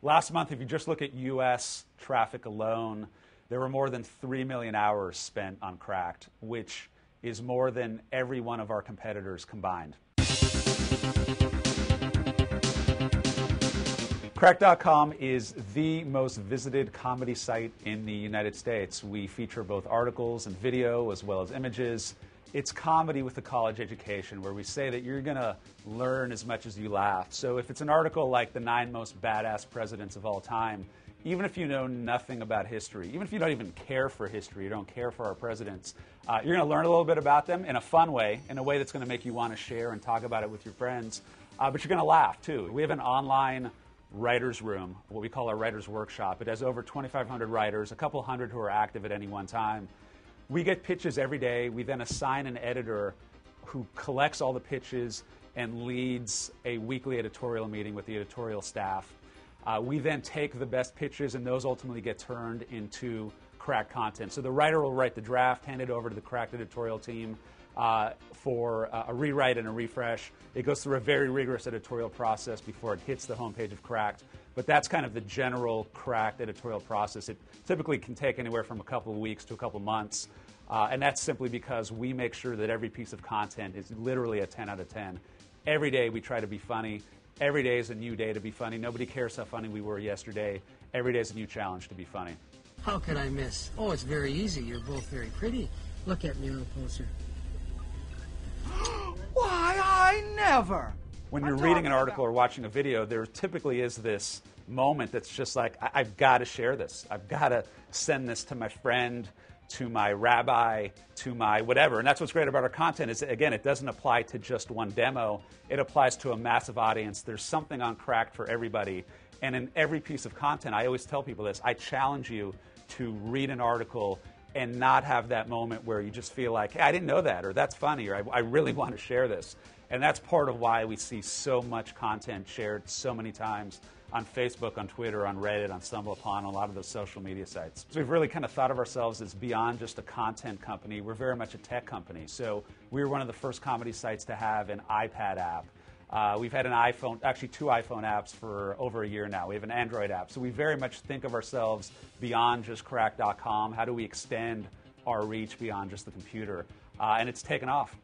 Last month, if you just look at U.S. traffic alone, there were more than 3 million hours spent on Cracked, which is more than every one of our competitors combined. Cracked.com is the most visited comedy site in the United States. We feature both articles and video as well as images. It's comedy with a college education where we say that you're going to learn as much as you laugh. So if it's an article like the 9 most badass presidents of all time, even if you know nothing about history, even if you don't even care for history, you don't care for our presidents, you're going to learn a little bit about them in a fun way, in a way that's going to make you want to share and talk about it with your friends. But you're going to laugh, too. We have an online writer's room, what we call our writer's workshop. It has over 2,500 writers, a couple hundred who are active at any one time. We get pitches every day. We then assign an editor who collects all the pitches and leads a weekly editorial meeting with the editorial staff. We then take the best pitches, and those ultimately get turned into Cracked content. So the writer will write the draft, hand it over to the Cracked editorial team for a rewrite and a refresh. It goes through a very rigorous editorial process before it hits the homepage of Cracked. But that's kind of the general Cracked editorial process. It typically can take anywhere from a couple of weeks to a couple of months. And that's simply because we make sure that every piece of content is literally a 10 out of 10. Every day we try to be funny. Every day is a new day to be funny. Nobody cares how funny we were yesterday. Every day is a new challenge to be funny. How could I miss? Oh, it's very easy. You're both very pretty. Look at me a little closer. Why, I never. When you're reading an article or watching a video, there typically is this moment that's just like, I've got to share this. I've got to send this to my friend, to my rabbi, to my whatever. And that's what's great about our content is, again, it doesn't apply to just one demo. It applies to a massive audience. There's something on Cracked for everybody. And in every piece of content, I always tell people this, I challenge you to read an article and not have that moment where you just feel like, hey, I didn't know that, or that's funny, or I really want to share this. And that's part of why we see so much content shared so many times on Facebook, on Twitter, on Reddit, on StumbleUpon, a lot of those social media sites. So we've really kind of thought of ourselves as beyond just a content company. We're very much a tech company. So we were one of the first comedy sites to have an iPad app. We've had an iPhone, actually 2 iPhone apps for over a year now. We have an Android app. So we very much think of ourselves beyond just Cracked.com. How do we extend our reach beyond just the computer? And it's taken off.